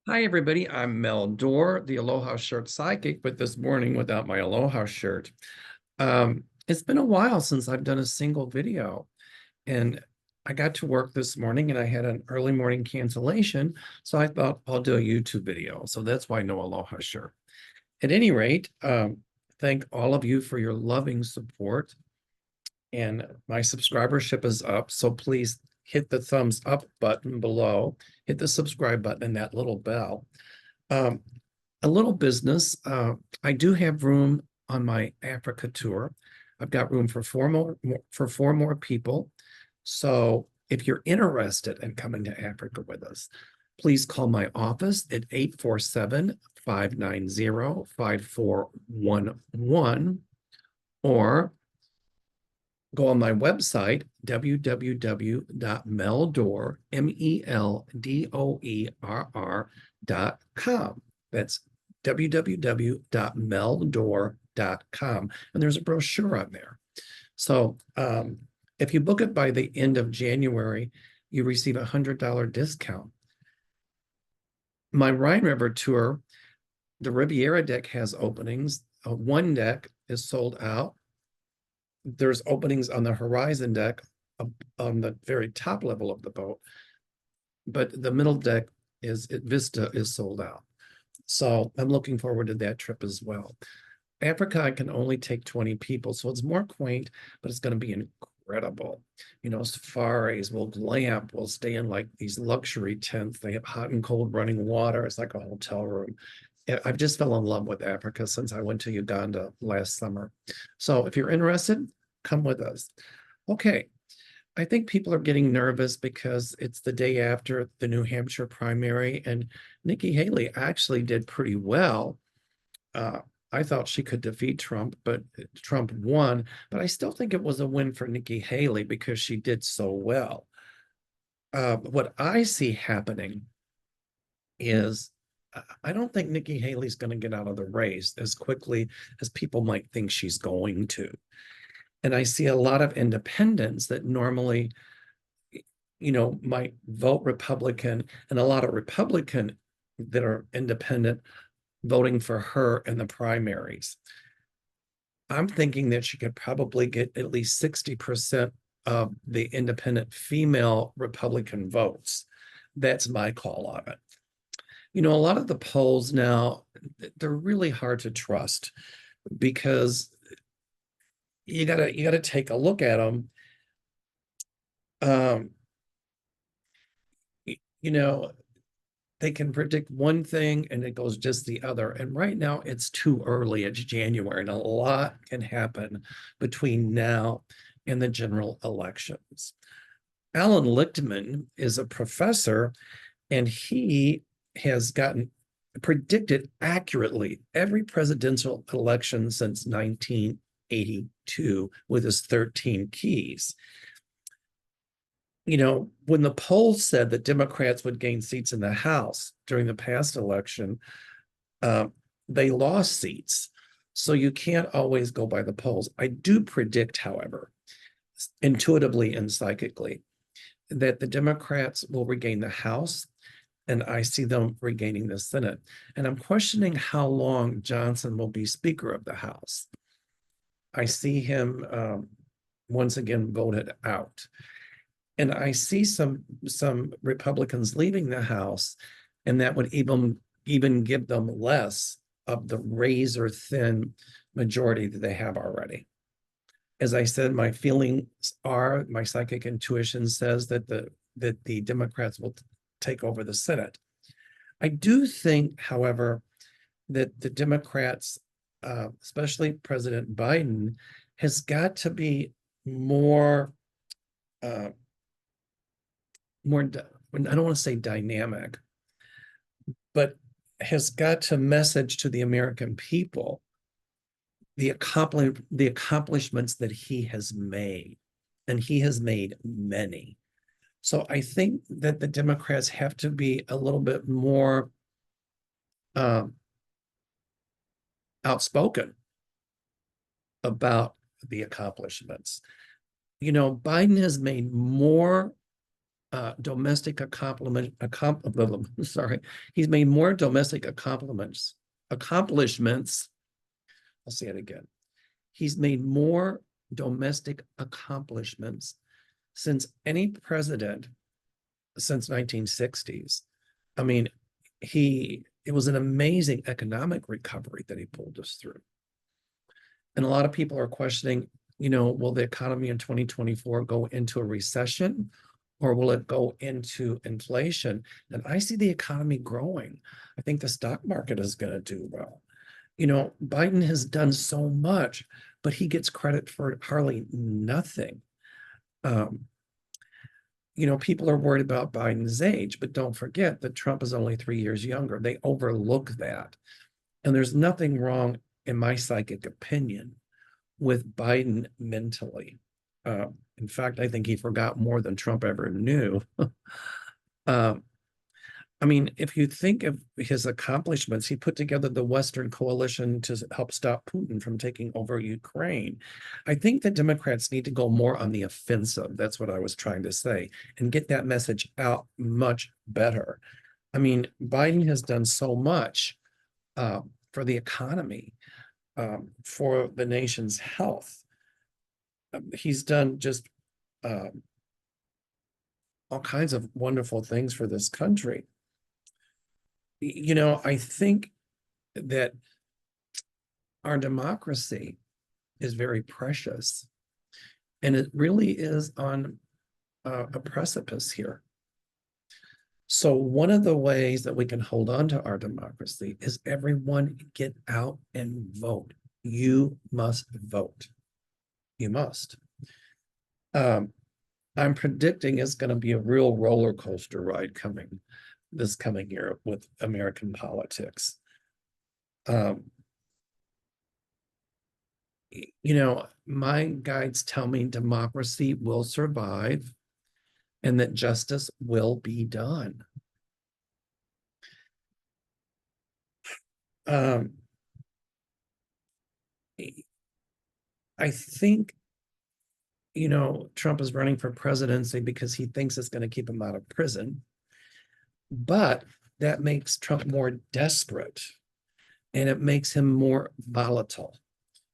Hi, everybody. I'm Mel Doerr, the Aloha shirt psychic, but this morning without my Aloha shirt. It's been a while since I've done a single video, and I got to work this morning and I had an early morning cancellation. So I thought I'll do a YouTube video. So that's why no Aloha shirt. At any rate, thank all of you for your loving support. And my subscribership is up. So please hit the thumbs up button below, hit the subscribe button and that little bell. Um, a little business. I do have room on my Africa tour. I've got room for four more people. So if you're interested in coming to Africa with us, please call my office at 847-590-5411 or go on my website, www.meldoerr.com. That's www.meldoerr.com. And there's a brochure on there. So if you book it by the end of January, you receive a $100 discount. My Rhine River tour, the Riviera deck has openings. One deck is sold out. There's openings on the horizon deck on the very top level of the boat, but the middle deck Vista is sold out. So I'm looking forward to that trip as well. Africa, I can only take 20 people, so it's more quaint, but it's going to be incredible. You know, safaris, we'll glamp, we'll stay in like these luxury tents. They have hot and cold running water. It's like a hotel room. I've just fell in love with Africa since I went to Uganda last summer. So if you're interested, come with us. Okay. I think people are getting nervous because it's the day after the New Hampshire primary, and Nikki Haley actually did pretty well. I thought she could defeat Trump, but Trump won. But I still think it was a win for Nikki Haley because she did so well. What I see happening is I don't think Nikki Haley's going to get out of the race as quickly as people might think she's going to. And I see a lot of independents that normally, might vote Republican, and a lot of Republican that are independent voting for her in the primaries. I'm thinking that she could probably get at least 60% of the independent female Republican votes. That's my call on it. You know, a lot of the polls now, they're really hard to trust because you gotta take a look at them. Um, you know, they can predict one thing and it goes just the other. And right now it's too early. It's January and a lot can happen between now and the general elections. Alan Lichtman is a professor and he has gotten predicted accurately every presidential election since 1982 with his 13 keys. You know, when the polls said that Democrats would gain seats in the House during the past election, uh, they lost seats. So you can't always go by the polls. I do predict, however, intuitively and psychically, that the Democrats will regain the House, and I see them regaining the Senate. And I'm questioning how long Johnson will be Speaker of the House. I see him once again voted out. And I see some Republicans leaving the House, and that would even give them less of the razor thin majority that they have already. As I said, my feelings are, my psychic intuition says that the Democrats will take over the Senate. I do think, however, that the Democrats, especially President Biden, has got to be more uh, more, I don't want to say dynamic, but has got to message to the American people the accomplishments that he has made, and he has made many. So I think that the Democrats have to be a little bit more outspoken about the accomplishments. You know, Biden has made more domestic sorry, he's made more domestic accomplishments. I'll say it again. He's made more domestic accomplishments since any president since 1960s. I mean, it was an amazing economic recovery that he pulled us through. And a lot of people are questioning, will the economy in 2024 go into a recession or will it go into inflation? And I see the economy growing. I think the stock market is going to do well. Biden has done so much, but he gets credit for hardly nothing. People are worried about Biden's age, but don't forget that Trump is only 3 years younger. They overlook that. And there's nothing wrong, in my psychic opinion, with Biden mentally. In fact, I think he forgot more than Trump ever knew. If you think of his accomplishments, he put together the Western coalition to help stop Putin from taking over Ukraine. I think the Democrats need to go more on the offensive. That's what I was trying to say, and get that message out much better. Biden has done so much for the economy, for the nation's health. He's done just all kinds of wonderful things for this country. I think that our democracy is very precious, and it really is on a precipice here. So one of the ways that we can hold on to our democracy is everyone get out and vote. You must vote. You must. I'm predicting it's going to be a real roller coaster ride this coming year with American politics. My guides tell me democracy will survive and that justice will be done. I think, Trump is running for presidency because he thinks it's going to keep him out of prison. But that makes Trump more desperate, and it makes him more volatile,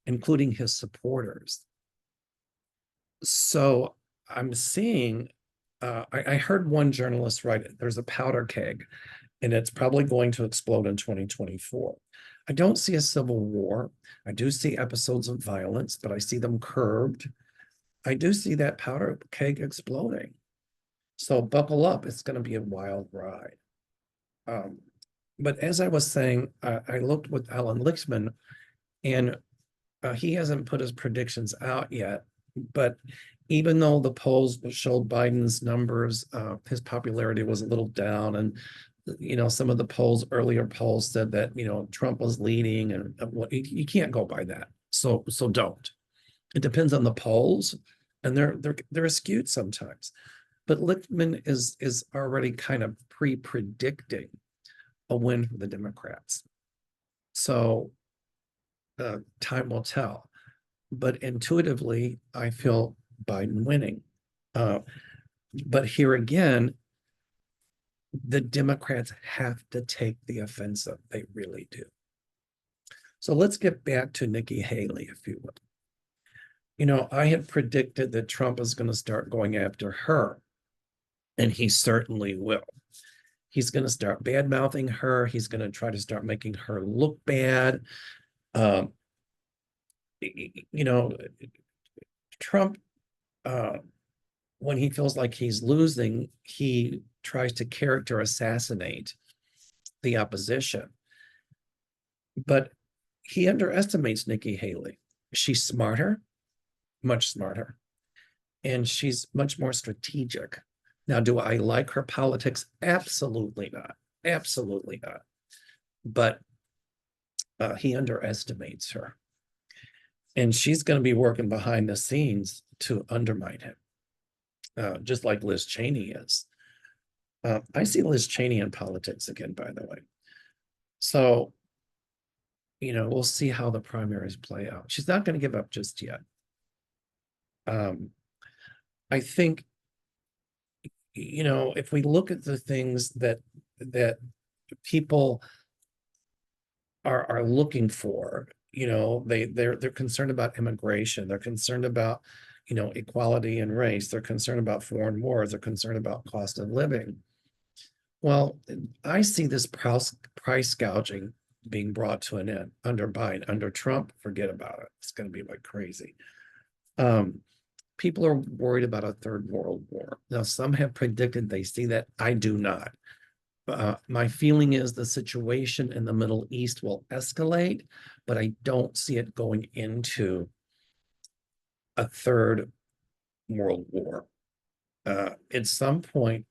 including his supporters. So I'm seeing, I heard one journalist write, there's a powder keg, and it's probably going to explode in 2024. I don't see a civil war. I do see episodes of violence, but I see them curbed. I do see that powder keg exploding. So buckle up. It's going to be a wild ride. But as I was saying, I looked with Alan Lichtman, and he hasn't put his predictions out yet. But even though the polls showed Biden's numbers, his popularity was a little down, and some of the earlier polls said that Trump was leading, and you can't go by that. So don't. It depends on the polls, and they're skewed sometimes. But Lichtman is already kind of pre-predicting a win for the Democrats. So time will tell. But intuitively, I feel Biden winning. But here again, the Democrats have to take the offensive. They really do. So let's get back to Nikki Haley, if you will. I had predicted that Trump is going to start going after her, and he certainly will. He's going to start bad-mouthing her. He's going to try to start making her look bad. Trump, when he feels like he's losing, he tries to character assassinate the opposition. But he underestimates Nikki Haley. She's smarter, much smarter, and she's much more strategic. Now, do I like her politics? Absolutely not. Absolutely not. But he underestimates her. And she's going to be working behind the scenes to undermine him, just like Liz Cheney is. I see Liz Cheney in politics again, by the way. So, we'll see how the primaries play out. She's not going to give up just yet. I think, if we look at the things that people are looking for, they're concerned about immigration, they're concerned about, equality and race, they're concerned about foreign wars, they're concerned about cost of living. Well, I see this price gouging being brought to an end under Biden. Under Trump, forget about it. It's going to be like crazy. Um, People are worried about a third world war. Now, some have predicted they see that. I do not. My feeling is the situation in the Middle East will escalate, but I don't see it going into a third world war. At some point,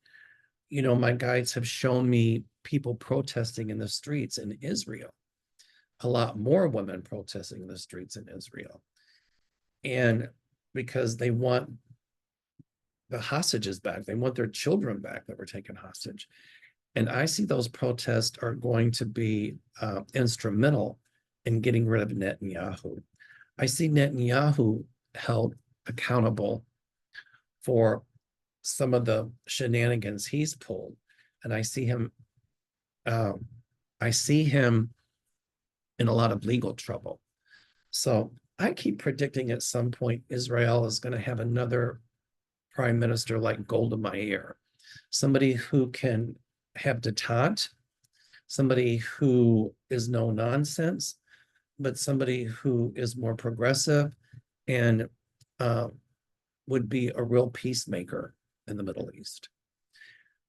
my guides have shown me people protesting in the streets in Israel, a lot more women protesting in the streets in Israel. And because they want the hostages back, they want their children back that were taken hostage. And I see those protests are going to be instrumental in getting rid of Netanyahu. I see Netanyahu held accountable for some of the shenanigans he's pulled, and um, I see him in a lot of legal trouble. So I keep predicting at some point Israel is going to have another prime minister like Golda Meir, somebody who can have detente, somebody who is no nonsense, but somebody who is more progressive and uh, would be a real peacemaker in the Middle East.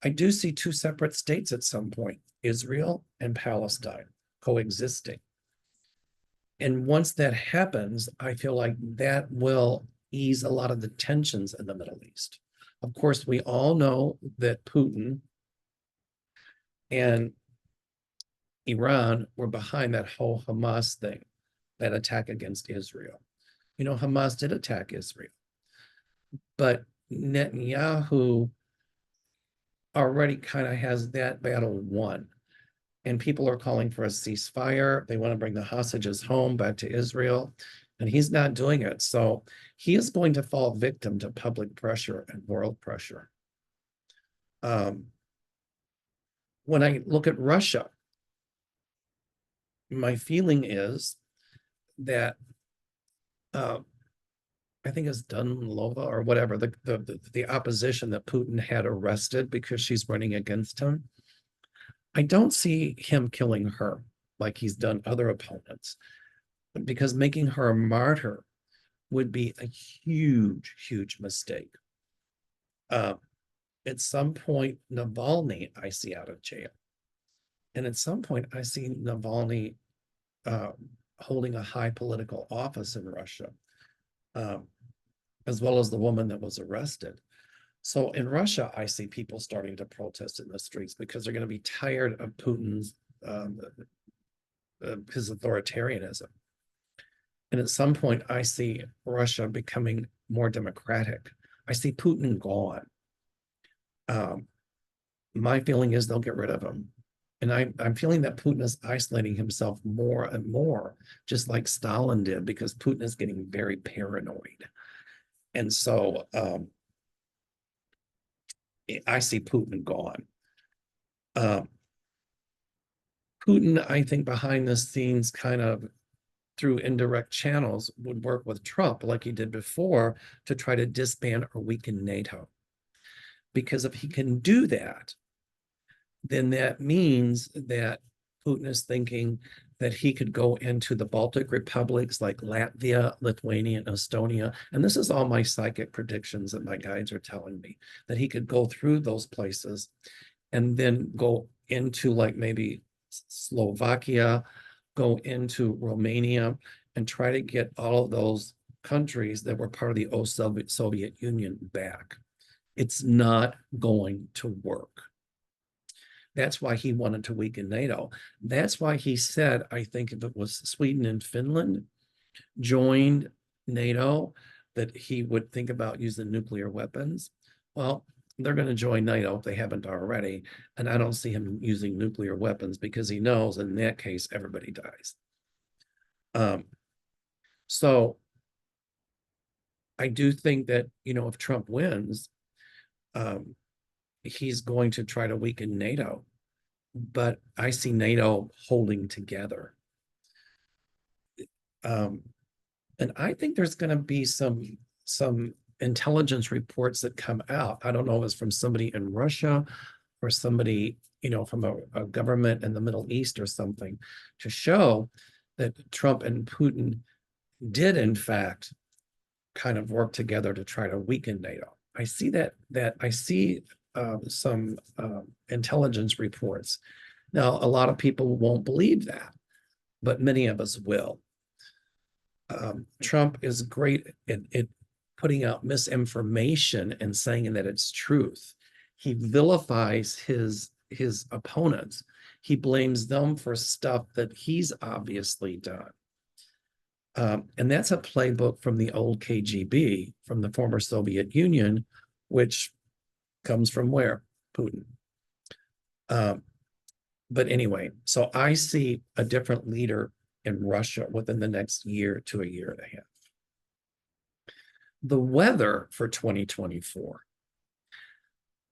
I do see two separate states at some point, Israel and Palestine, coexisting. And once that happens, I feel like that will ease a lot of the tensions in the Middle East. Of course, we all know that Putin and Iran were behind that whole Hamas thing, that attack against Israel. Hamas did attack Israel, but Netanyahu already kind of has that battle won. And people are calling for a ceasefire. They want to bring the hostages home back to Israel, and he's not doing it. So he is going to fall victim to public pressure and world pressure. When I look at Russia, my feeling is that I think it's Dunlova or whatever, the opposition that Putin had arrested because she's running against him. I don't see him killing her like he's done other opponents, because making her a martyr would be a huge, huge mistake. At some point, Navalny I see out of jail. And at some point, I see Navalny holding a high political office in Russia, as well as the woman that was arrested. So in Russia, I see people starting to protest in the streets because they're going to be tired of Putin's his authoritarianism. And at some point, I see Russia becoming more democratic. I see Putin gone. My feeling is they'll get rid of him. And I'm feeling that Putin is isolating himself more and more, just like Stalin did, because Putin is getting very paranoid. And so I see Putin gone. Putin, I think, behind the scenes, kind of through indirect channels, would work with Trump like he did before to try to disband or weaken NATO. Because if he can do that, then that means that Putin is thinking that he could go into the Baltic republics like Latvia, Lithuania, and Estonia. And this is all my psychic predictions that my guides are telling me, that he could go through those places and then go into like maybe Slovakia, go into Romania, and try to get all of those countries that were part of the old Soviet Union back. It's not going to work. That's why he wanted to weaken NATO. That's why he said, I think if it was Sweden and Finland joined NATO, that he would think about using nuclear weapons. Well, they're going to join NATO if they haven't already. And I don't see him using nuclear weapons because he knows in that case, everybody dies. So I do think that, if Trump wins, he's going to try to weaken NATO, but I see NATO holding together. And I think there's going to be some intelligence reports that come out. I don't know if it's from somebody in Russia or somebody, from a government in the Middle East or something, to show that Trump and Putin did in fact kind of work together to try to weaken NATO. I see some intelligence reports. Now, a lot of people won't believe that, but many of us will. Trump is great at putting out misinformation and saying that it's truth. He vilifies his opponents. He blames them for stuff that he's obviously done. And that's a playbook from the old KGB, from the former Soviet Union, which comes from where? Putin. But anyway, so I see a different leader in Russia within the next year to a year and a half. The weather for 2024,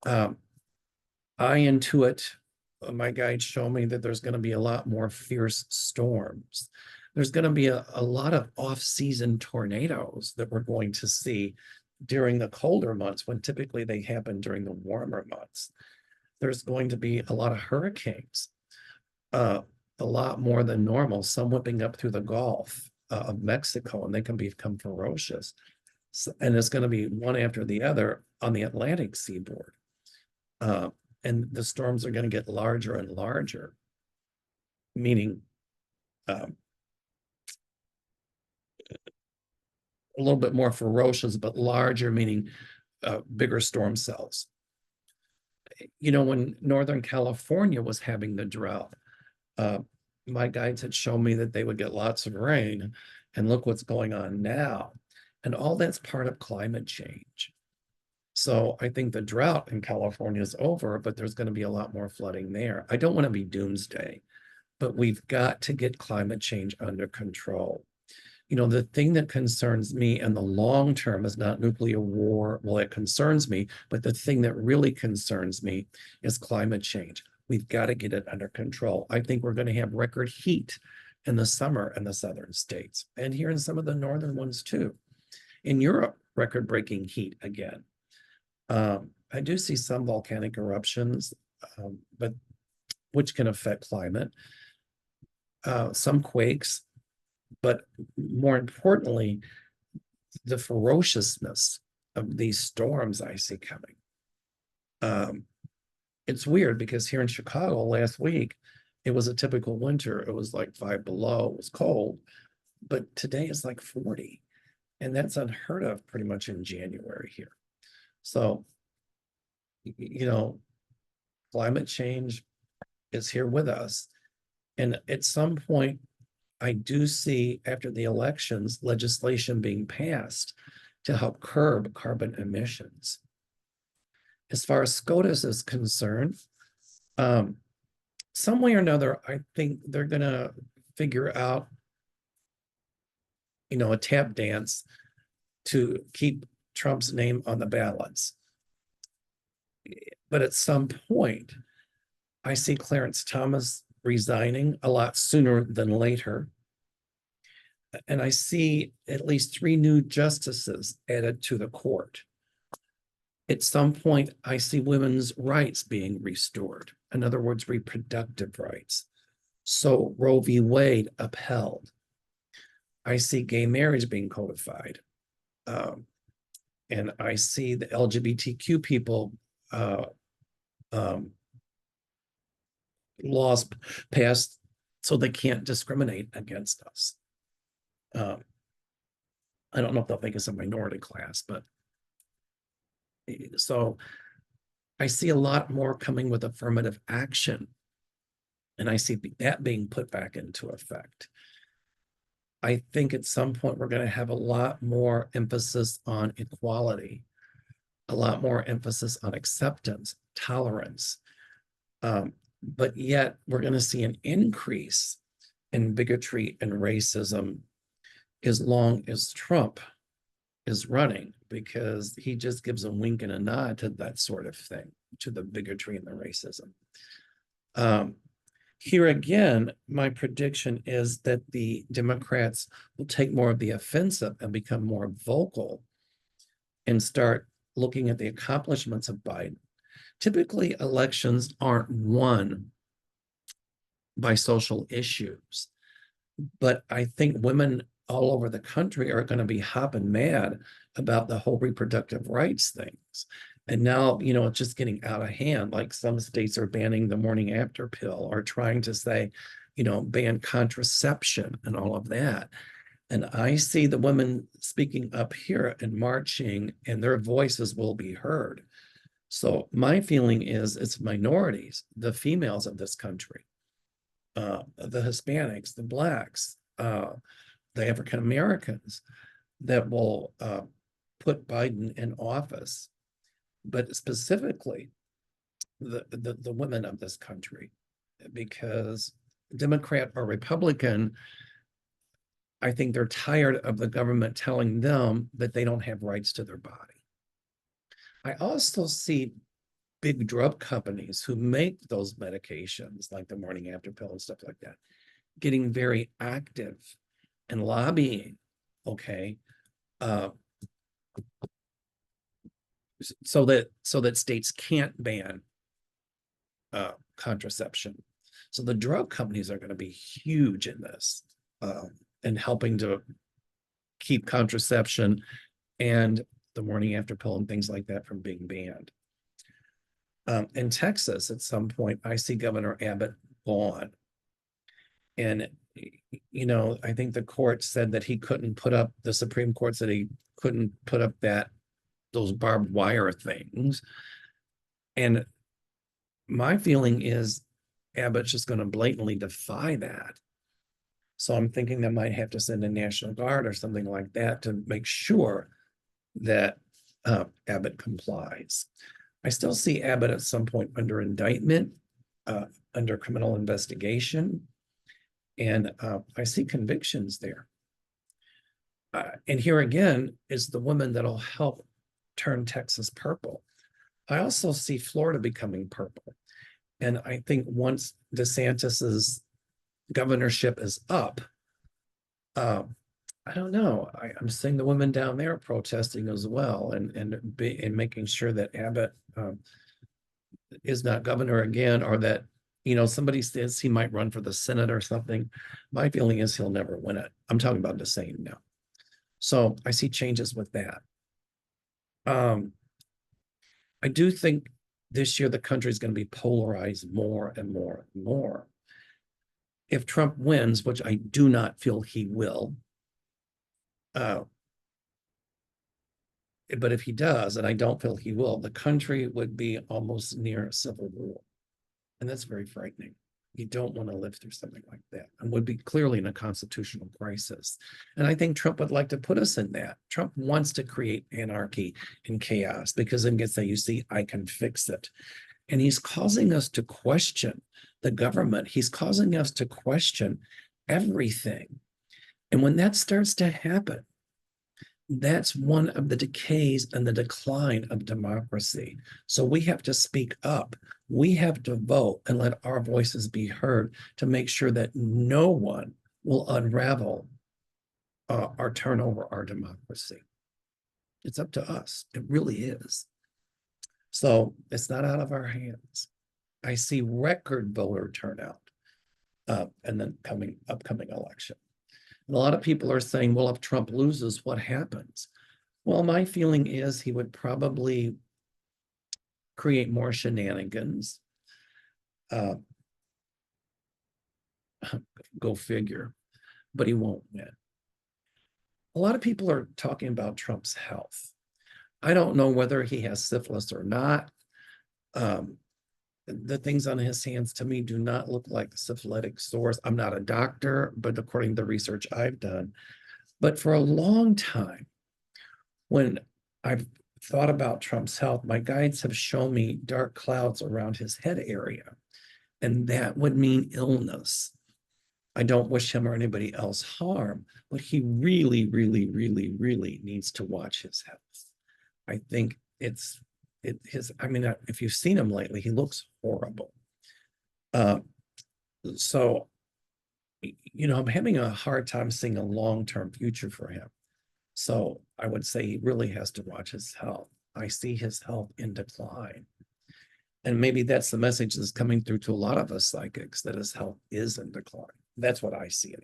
I intuit, my guides show me that there's going to be a lot more fierce storms. There's going to be a lot of off-season tornadoes that we're going to see during the colder months, when typically they happen during the warmer months. There's going to be a lot of hurricanes, a lot more than normal, some whipping up through the Gulf of Mexico, and they can become ferocious. So, and it's going to be one after the other on the Atlantic seaboard. And the storms are going to get larger and larger, meaning a little bit more ferocious, but larger, meaning bigger storm cells. When Northern California was having the drought, my guides had shown me that they would get lots of rain, and look what's going on now. And all that's part of climate change. So I think the drought in California is over, but there's going to be a lot more flooding there. I don't want to be doomsday, but we've got to get climate change under control. The thing that concerns me in the long term is not nuclear war. Well, it concerns me, but the thing that really concerns me is climate change. We've got to get it under control. I think we're going to have record heat in the summer in the southern states, and here in some of the northern ones too. In Europe, record-breaking heat again. I do see some volcanic eruptions, but which can affect climate. Some quakes, but more importantly, the ferociousness of these storms I see coming. It's weird because here in Chicago last week, it was a typical winter. It was like 5 below, it was cold, but today it's like 40. And that's unheard of pretty much in January here. So, climate change is here with us. And at some point, I do see, after the elections, legislation being passed to help curb carbon emissions. As far as SCOTUS is concerned, some way or another, I think they're going to figure out, a tap dance to keep Trump's name on the ballots. But at some point, I see Clarence Thomas resigning a lot sooner than later. And I see at least 3 new justices added to the court. At some point, I see women's rights being restored. In other words, reproductive rights. So Roe v. Wade upheld. I see gay marriage being codified. And I see the LGBTQ people laws passed so they can't discriminate against us. I don't know if they'll make us a minority class, but so I see a lot more coming with affirmative action, and I see that being put back into effect. I think at some point we're going to have a lot more emphasis on equality, a lot more emphasis on acceptance, tolerance, but yet we're going to see an increase in bigotry and racism as long as Trump is running, because he just gives a wink and a nod to that sort of thing. to the bigotry and the racism. Here again, my prediction is that the Democrats will take more of the offensive and become more vocal and start looking at the accomplishments of Biden. Typically, elections aren't won by social issues, but I think women all over the country are going to be hopping mad about the whole reproductive rights things. And now, it's just getting out of hand. Like some states are banning the morning after pill or trying to say, ban contraception and all of that. And I see the women speaking up here and marching, and their voices will be heard. So my feeling is it's minorities, the females of this country, the Hispanics, the Blacks, the African Americans that will put Biden in office, but specifically the women of this country, because Democrat or Republican, I think they're tired of the government telling them that they don't have rights to their body. I also see big drug companies who make those medications, like the morning after pill and stuff like that, getting very active and lobbying, okay, so that states can't ban contraception. So the drug companies are going to be huge in this and helping to keep contraception and the morning after pill and things like that from being banned. In Texas, at some point, I see Governor Abbott gone. And, I think the court said that the Supreme Court said he couldn't put up those barbed wire things. And my feeling is Abbott's just going to blatantly defy that. So I'm thinking they might have to send a National Guard or something like that to make sure that Abbott complies. I still see Abbott at some point under indictment, under criminal investigation, and I see convictions there. And here again is the woman that'll help turn Texas purple. I also see Florida becoming purple. And I think once DeSantis's governorship is up, I don't know. I'm seeing the women down there protesting as well, and making sure that Abbott is not governor again, or that somebody says he might run for the Senate or something. My feeling is he'll never win it. I'm talking about DeSantis now. So I see changes with that. I do think this year the country is going to be polarized more and more and more. If Trump wins, which I do not feel he will, but if he does, and I don't feel he will, the country would be almost near a civil war. And that's very frightening. You don't want to live through something like that, and would be clearly in a constitutional crisis. And I think Trump would like to put us in that. Trump wants to create anarchy and chaos because then gets that, you see, I can fix it. And he's causing us to question the government. He's causing us to question everything. And when that starts to happen, that's one of the decays and the decline of democracy. So we have to speak up. We have to vote and let our voices be heard to make sure that no one will unravel or turn over our democracy. It's up to us. It really is. So it's not out of our hands. I see record voter turnout in the upcoming election. And a lot of people are saying, well, if Trump loses, what happens? Well, my feeling is he would probably create more shenanigans. Go figure, but he won't win. A lot of people are talking about Trump's health. I don't know whether he has syphilis or not. The things on his hands to me do not look like syphilitic sores. I'm not a doctor, but according to the research I've done. But for a long time, when I've thought about Trump's health, my guides have shown me dark clouds around his head area, and that would mean illness. I don't wish him or anybody else harm, but he really, really, really, really needs to watch his health. I think it's if you've seen him lately, he looks horrible. Uh, so, I'm having a hard time seeing a long-term future for him. So I would say he really has to watch his health. I see his health in decline. And maybe that's the message that's coming through to a lot of us psychics, that his health is in decline. That's what I see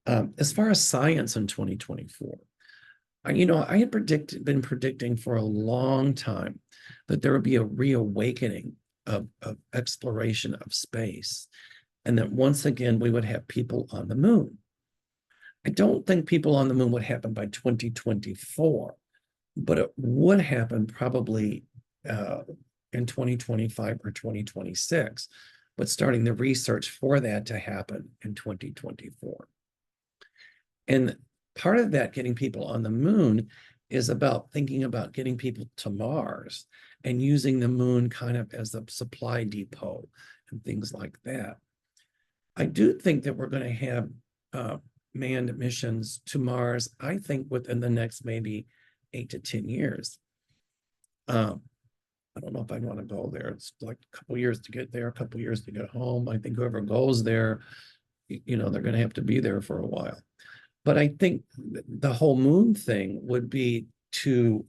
anyway. As far as science in 2024, I had been predicting for a long time that there would be a reawakening of exploration of space, and that once again we would have people on the moon. I don't think people on the moon would happen by 2024, but it would happen probably in 2025 or 2026, but starting the research for that to happen in 2024. And part of that, getting people on the moon, is about thinking about getting people to Mars and using the moon kind of as a supply depot and things like that. I do think that we're going to have manned missions to Mars, I think within the next maybe 8 to 10 years. I don't know if I want to go there. It's like a couple years to get there, a couple years to get home. I think whoever goes there, they're going to have to be there for a while. But I think the whole moon thing would be to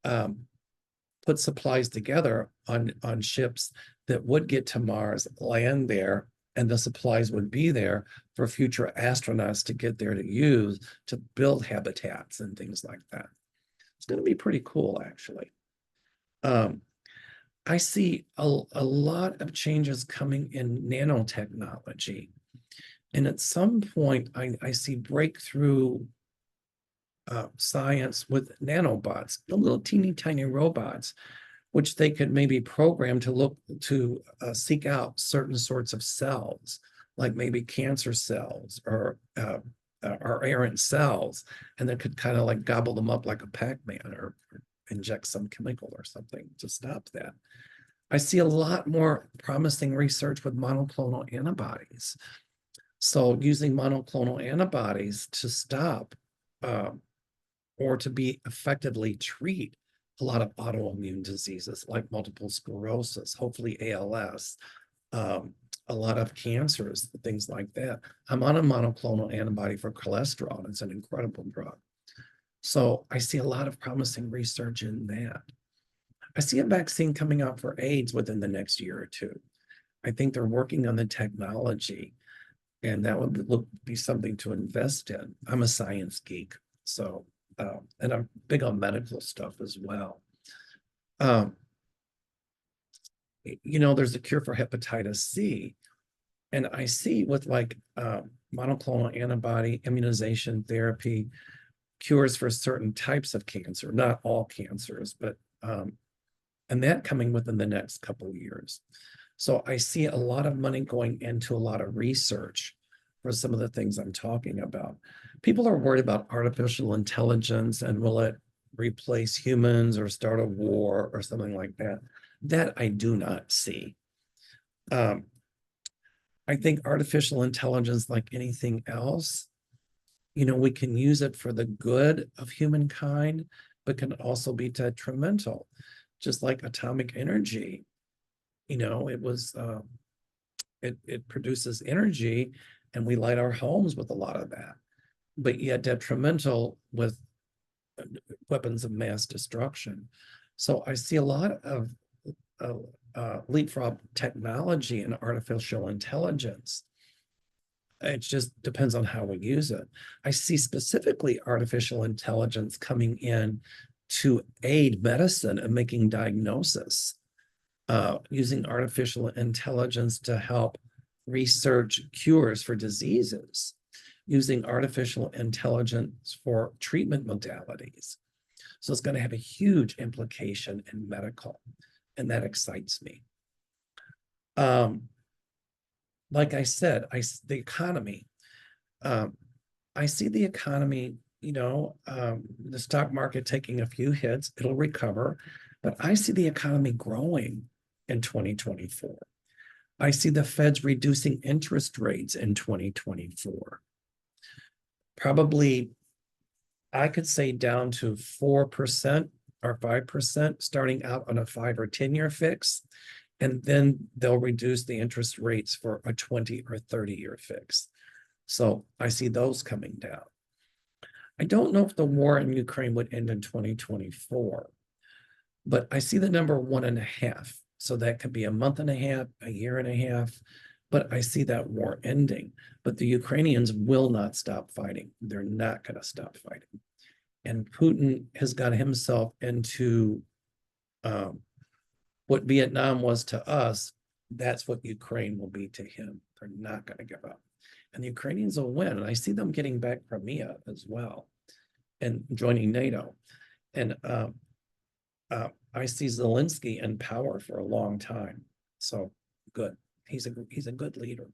put supplies together on ships that would get to Mars, land there, and the supplies would be there for future astronauts to get there to use to build habitats and things like that. It's going to be pretty cool, actually. I see a lot of changes coming in nanotechnology. And at some point, I see breakthrough science with nanobots, the little teeny tiny robots, which they could maybe program to look to seek out certain sorts of cells, like maybe cancer cells or errant cells, and that could kind of like gobble them up like a Pac-Man or inject some chemical or something to stop that. I see a lot more promising research with monoclonal antibodies. So using monoclonal antibodies to stop or to be effectively treat a lot of autoimmune diseases like multiple sclerosis, hopefully ALS, a lot of cancers, things like that. I'm on a monoclonal antibody for cholesterol, and it's an incredible drug. So I see a lot of promising research in that. I see a vaccine coming out for AIDS within the next year or two. I think they're working on the technology, and that would be something to invest in. I'm a science geek, so and I'm big on medical stuff as well. There's a cure for hepatitis C, and I see with monoclonal antibody immunization therapy, cures for certain types of cancer, not all cancers, but and that coming within the next couple of years. So I see a lot of money going into a lot of research for some of the things I'm talking about. People are worried about artificial intelligence and will it replace humans or start a war or something like that. That I do not see. I think artificial intelligence, like anything else, we can use it for the good of humankind, but can also be detrimental, just like atomic energy. It produces energy, and we light our homes with a lot of that, but yet detrimental with weapons of mass destruction. So I see a lot of leapfrog technology and artificial intelligence. It just depends on how we use it. I see specifically artificial intelligence coming in to aid medicine and making diagnosis, using artificial intelligence to help research cures for diseases, using artificial intelligence for treatment modalities. So it's going to have a huge implication in medical, and that excites me. Like I said, the economy. I see the economy, the stock market taking a few hits, it'll recover, but I see the economy growing in 2024. I see the Feds reducing interest rates in 2024. Probably, I could say down to 4%, or 5%, starting out on a 5 or 10-year fix. And then they'll reduce the interest rates for a 20 or 30-year fix. So I see those coming down. I don't know if the war in Ukraine would end in 2024, but I see the number 1.5. So that could be a month and a half, a year and a half, but I see that war ending. But the Ukrainians will not stop fighting. They're not going to stop fighting. And Putin has got himself into what Vietnam was to us. That's what Ukraine will be to him. They're not going to give up. And the Ukrainians will win. And I see them getting back Crimea as well and joining NATO. And I see Zelensky in power for a long time. So good. He's a good leader.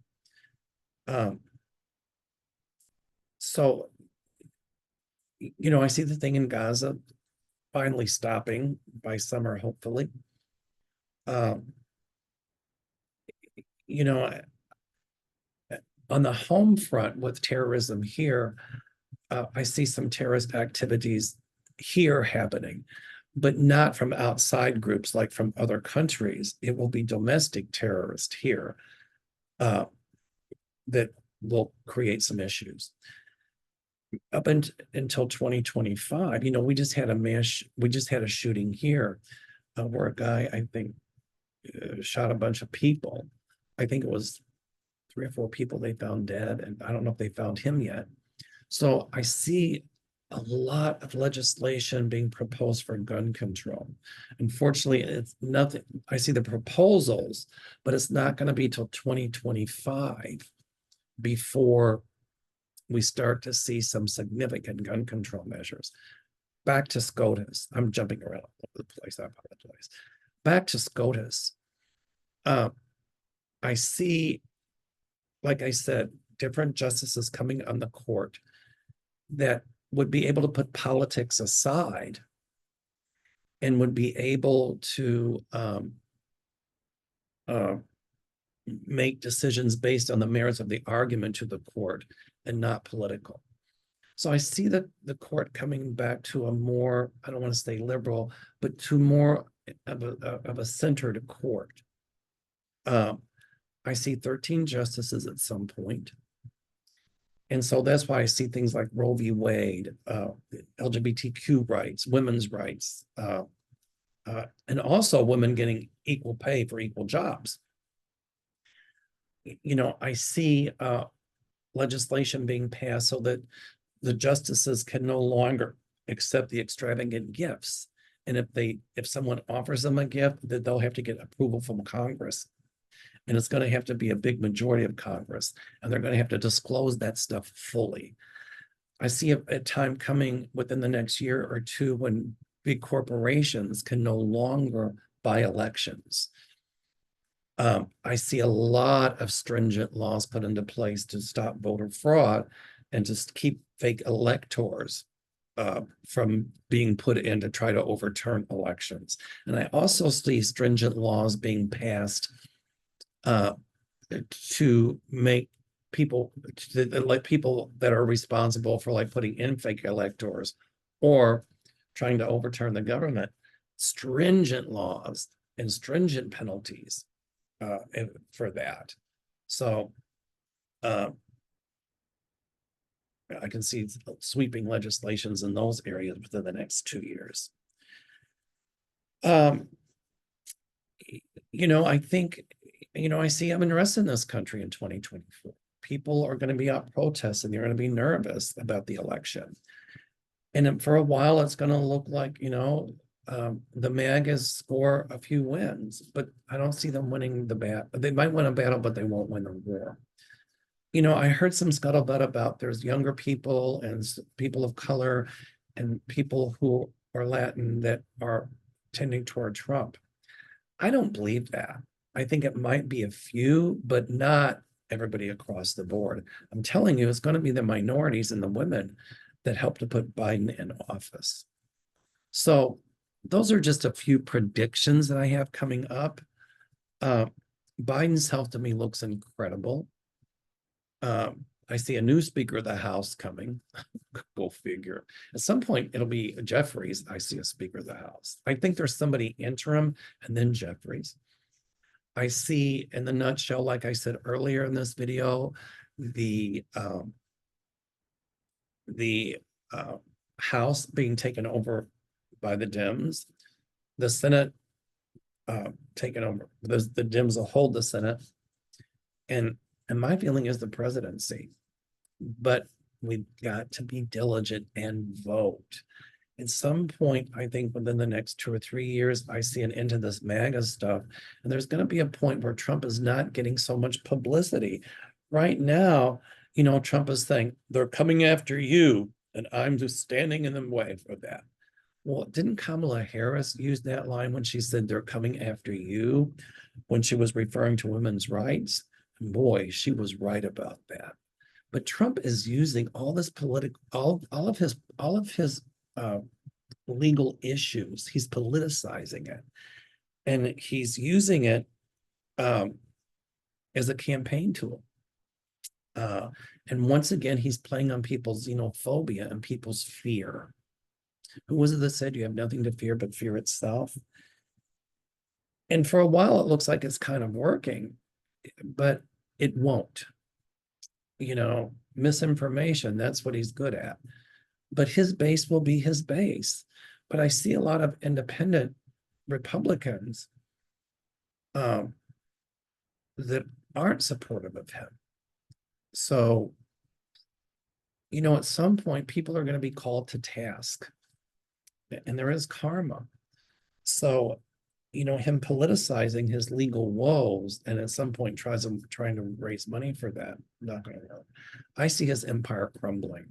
So, you know, I see the thing in Gaza finally stopping by summer, hopefully. You know, on the home front with terrorism here, I see some terrorist activities here happening, but not from outside groups like from other countries. It will be domestic terrorists here that will create some issues. Up until 2025, you know, we just had a shooting here where a guy, I think, shot a bunch of people. I think it was 3 or 4 people they found dead, and I don't know if they found him yet. So I see a lot of legislation being proposed for gun control. Unfortunately, it's nothing. I see the proposals, but it's not going to be till 2025 before we start to see some significant gun control measures. Back to SCOTUS. I'm jumping around all over the place. I apologize. Back to SCOTUS. I see, like I said, different justices coming on the court that would be able to put politics aside and would be able to make decisions based on the merits of the argument to the court and not political. So I see that the court coming back to a more, I don't want to say liberal, but to more of a centered court. I see 13 justices at some point. And so that's why I see things like Roe v. Wade, LGBTQ rights, women's rights, and also women getting equal pay for equal jobs. You know, I see legislation being passed so that the justices can no longer accept the extravagant gifts. And if someone offers them a gift, that they'll have to get approval from Congress. And it's going to have to be a big majority of Congress, and they're going to have to disclose that stuff fully. I see a time coming within the next year or two when big corporations can no longer buy elections. I see a lot of stringent laws put into place to stop voter fraud and just keep fake electors from being put in to try to overturn elections. And I also see stringent laws being passed to make people, like people that are responsible for like putting in fake electors or trying to overturn the government, stringent laws and stringent penalties for that. So I can see sweeping legislations in those areas within the next 2 years. You know, I think, you know, I see unrest in this country in 2024. People are going to be out protesting. They're going to be nervous about the election. And for a while, it's going to look like, you know, the MAGAs score a few wins, but I don't see them winning the battle. They might win a battle, but they won't win the war. You know, I heard some scuttlebutt about there's younger people and people of color and people who are Latin that are tending toward Trump. I don't believe that. I think it might be a few, but not everybody across the board. I'm telling you, it's going to be the minorities and the women that help to put Biden in office. So those are just a few predictions that I have coming up. Biden's health to me looks incredible. I see a new Speaker of the House coming. Go figure. At some point, it'll be Jeffries. I see a Speaker of the House. I think there's somebody interim and then Jeffries. I see, in the nutshell, like I said earlier in this video, the House being taken over by the Dems, the Senate taken over. The Dems will hold the Senate, and my feeling is the presidency. But we've got to be diligent and vote. At some point, I think within the next 2 or 3 years, I see an end to this MAGA stuff. And there's going to be a point where Trump is not getting so much publicity. Right now, Trump is saying, they're coming after you, and I'm just standing in the way for that. Well, didn't Kamala Harris use that line when she said they're coming after you, when she was referring to women's rights? Boy, she was right about that. But Trump is using all this all of his legal issues. He's politicizing it, and he's using it as a campaign tool. And once again, he's playing on people's xenophobia and people's fear. Who was it that said you have nothing to fear but fear itself? And for a while, it looks like it's kind of working, but it won't. Misinformation, that's what he's good at. But his base will be his base. But I see a lot of independent Republicans that aren't supportive of him. So, at some point, people are going to be called to task. And there is karma. So, him politicizing his legal woes and at some point trying to raise money for that, not going to work. I see his empire crumbling.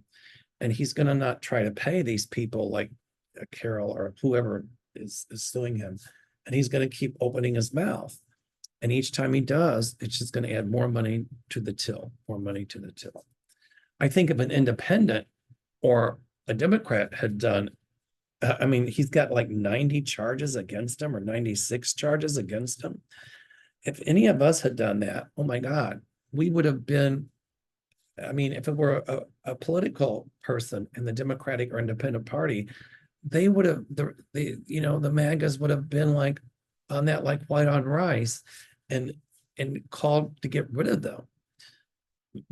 And he's going to not try to pay these people like Carol or whoever is suing him. And he's going to keep opening his mouth. And each time he does, it's just going to add more money to the till, more money to the till. I think if an independent or a Democrat had done, he's got like 90 charges against him or 96 charges against him. If any of us had done that, oh my God, we would have been, if it were a political person in the Democratic or Independent Party, they would have, the MAGAs would have been like on that, like white on rice and called to get rid of them.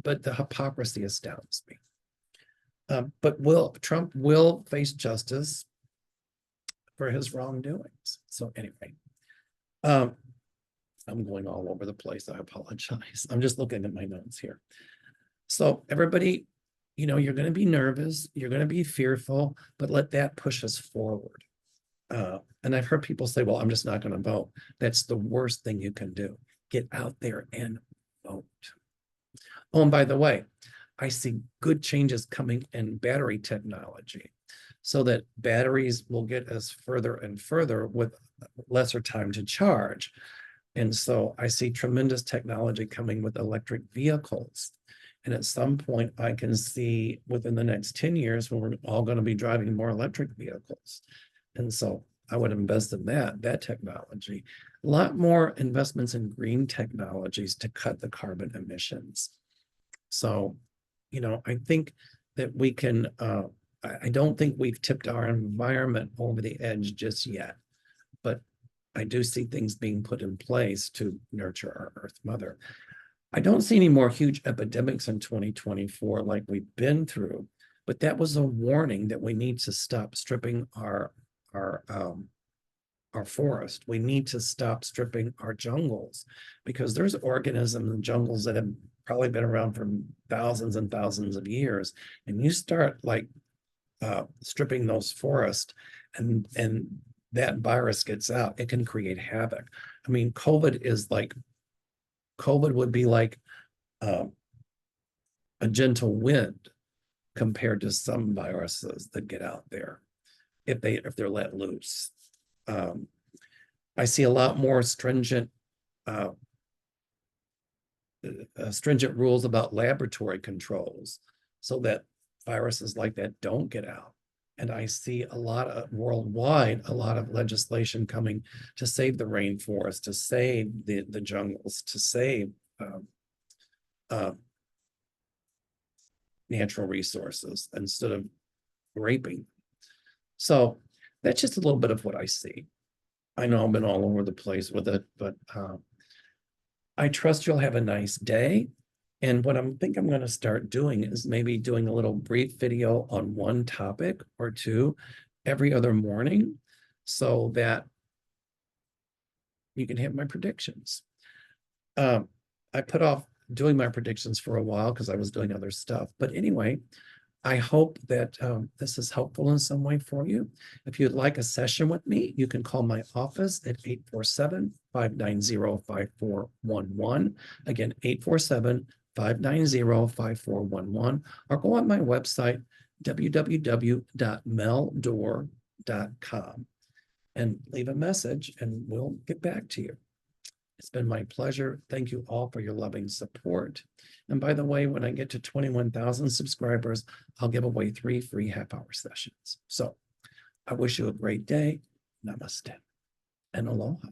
But the hypocrisy astounds me. But Trump will face justice for his wrongdoings. So anyway, I'm going all over the place. I apologize. I'm just looking at my notes here. So everybody, you're going to be nervous, you're going to be fearful, but let that push us forward. And I've heard people say, well, I'm just not going to vote. That's the worst thing you can do. Get out there and vote. Oh, and by the way, I see good changes coming in battery technology so that batteries will get us further and further with lesser time to charge. And so I see tremendous technology coming with electric vehicles. And at some point, I can see within the next 10 years when we're all going to be driving more electric vehicles. And so I would invest in that technology. A lot more investments in green technologies to cut the carbon emissions. So, I think that we can, I don't think we've tipped our environment over the edge just yet, but I do see things being put in place to nurture our Earth Mother. I don't see any more huge epidemics in 2024 like we've been through, but that was a warning that we need to stop stripping our forest. We need to stop stripping our jungles because there's organisms in jungles that have probably been around for thousands and thousands of years. And you start like stripping those forests and that virus gets out, it can create havoc. COVID would be like a gentle wind compared to some viruses that get out there if they're let loose. I see a lot more stringent rules about laboratory controls so that viruses like that don't get out. And I see a lot of worldwide, a lot of legislation coming to save the rainforest, to save the jungles, to save natural resources instead of raping. So that's just a little bit of what I see. I know I've been all over the place with it, but I trust you'll have a nice day. And what I'm going to start doing is maybe doing a little brief video on one topic or two every other morning so that you can have my predictions. I put off doing my predictions for a while because I was doing other stuff. But anyway, I hope that this is helpful in some way for you. If you'd like a session with me, you can call my office at 847-590-5411. Again, 847-590-5411, or go on my website, www.meldoerr.com, and leave a message and we'll get back to you. It's been my pleasure. Thank you all for your loving support. And by the way, when I get to 21,000 subscribers, I'll give away 3 free half-hour sessions. So I wish you a great day. Namaste and aloha.